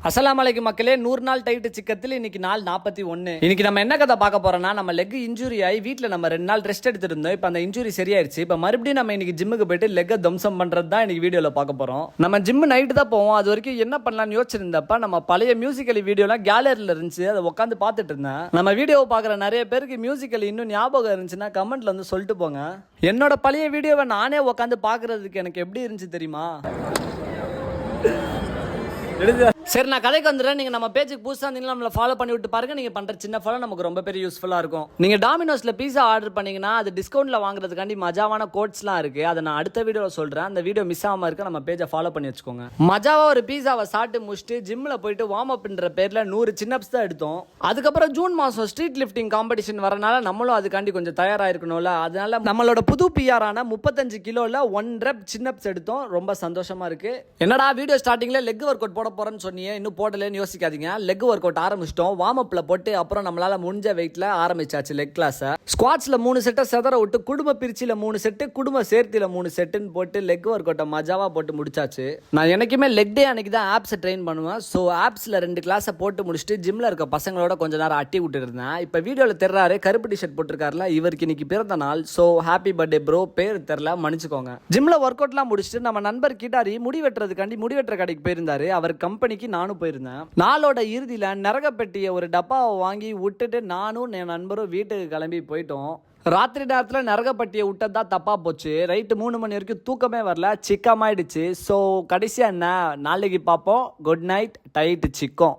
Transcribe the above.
அஸ்ஸலாமு அலைக்கும் மக்களே. 100 நாள் டைட் சிக்கத்தில் இன்னைக்கு நாள் 41. இன்னைக்கு நம்ம என்ன கதை பார்க்க போறோம்னா, நம்ம லெக் இன்ஜுரி ஆகி வீட்டில் நம்ம 2 நாள் ரெஸ்ட் எடுத்துட்டு இருந்தோம். இப்போ அந்த இன்ஜுரி சரியாயிருச்சு. இப்போ மறுபடியும் நம்ம இன்னைக்கு ஜிம்முக்கு போயிட்டு லெக்கை தம்சம் பண்றது தான் இன்னைக்கு வீடியோவில் பார்க்க போறோம். நம்ம ஜிம் நைட்டு தான் போவோம். அது வரைக்கும் என்ன பண்ணலாம்னு யோசிச்சிருந்தப்ப நம்ம பழைய மியூசிக்கல் வீடியோலாம் கேலரியில் இருந்துச்சு. அதை உட்காந்து பார்த்துட்டு இருந்தேன். நம்ம வீடியோவை பார்க்குற நிறைய பேருக்கு மியூசிக்கல் இன்னும் ஞாபகம் இருந்துச்சுன்னா கமெண்ட்ல வந்து சொல்லிட்டு போங்க. என்னோட பழைய வீடியோவை நானே உட்காந்து பார்க்கறதுக்கு எனக்கு எப்படி இருந்துச்சு தெரியுமா? சரி, நான் கதைக்கு வந்துடுறேன். நீங்கள் நம்ம பேஜுக்கு புதுசாக இருந்தீங்கன்னா நம்மளை ஃபாலோ பண்ணி விட்டு பாருங்க. நீங்கள் பண்ணுற சின்ன ஃபாலோ நமக்கு ரொம்ப பெரிய யூஸ்ஃபுல்லாக இருக்கும். நீங்கள் டாமினோஸில் பீஸா ஆர்டர் பண்ணீங்கன்னா அது டிஸ்கவுண்ட்டில் வாங்குறதுக்காண்டி மஜாவான கோட்ஸ்லாம் இருக்குது. அதை நான் அடுத்த வீடியோவில் சொல்கிறேன். அந்த வீடியோ மிஸ் ஆகாமல் இருக்க நம்ம பேஜை ஃபாலோ பண்ணி வச்சுக்கோங்க. மஜாவாக ஒரு பீஸாவை சாப்பிட்டு முடிச்சுட்டு ஜிம்மில் போயிட்டு வார்ம் அப்ன்ற பேரில் 100 சின்னப்ஸ் தான் எடுத்தோம். அதுக்கப்புறம் ஜூன் மாதம் ஸ்ட்ரீட் லிஃப்டிங் காம்படிஷன் வரனால நம்மளும் அதுக்காண்டி கொஞ்சம் தயாராகிருக்கணும்ல. அதனால நம்மளோட புது பிஆரான 35 கிலோவில் 1 ரெப் சின்னப்ஸ் எடுத்தோம். ரொம்ப சந்தோஷமாக இருக்குது. என்னடா வீடியோ ஸ்டார்டிங்கில் லெக் ஒர்க் அவுட் போட போகிறேன்னு சொன்னீங்க, இன்னும் போடலன்னு யோசிக்காதீங்க. லெக் ஒர்க் அவுட் ஆரம்பிச்சிட்டோம். வார்ம் அப்ல போட்டு அப்புறம் நம்மளால முடிஞ்ச வெயிட்ல ஆரம்பிச்சாச்சு லெக் கிளாஸ். ஸ்குவாட்ஸ்ல 3 செட்டை செதற விட்டு குடும்ப பிரிச்சில 3 செட்டு, குடும்ப சேர்த்தில 3 செட்டுன்னு போட்டு லெக் ஒர்க் அவுட்டை மஜாவா போட்டு முடிச்சாச்சு. நான் எனக்குமே லெக் டே அன்னைக்கு தான் ஆப்ஸ் ட்ரெயின் பண்ணுவேன். ஸோ ஆப்ஸ்ல 2 கிளாஸை போட்டு முடிச்சுட்டு ஜிம்ல இருக்க பசங்களோட கொஞ்ச நேரம் அட்டி விட்டு இருந்தேன். இப்போ வீடியோல தெர்றாரு கருப்பு டிஷர்ட் போட்டிருக்காருல, இவருக்கு இன்னைக்கு பிறந்த நாள். So happy birthday bro. பேர் தெரியல, மன்னிச்சுக்கோங்க. ஜிம்ல ஒர்க் அவுட்லாம் முடிச்சுட்டு நம்ம நண்பர் கிட்டாரி முடி வெட்டுறதுக்காண்டி முடி வெட்டுற கடைக்கு போயிருந்தாரு. அவர் கம்பெனிக்கு நானும் போயிருந்தேன். நாளோட இறுதியில் நரகப்பெட்டியை ஒரு டப்பாவை வாங்கி விட்டுட்டு நானும் என் நண்பரும் வீட்டுக்கு கிளம்பி போயிட்டோம். ராத்திரி நேரத்தில் நரகப்பட்டியை விட்டது தான் தப்பாக போச்சு. ரைட்டு 3 மணி வரைக்கும் தூக்கமே வரல, சிக்கமாயிடுச்சு. ஸோ கடைசியாக என்ன, நாளைக்கு பார்ப்போம். Good night, tight சிக்கம்.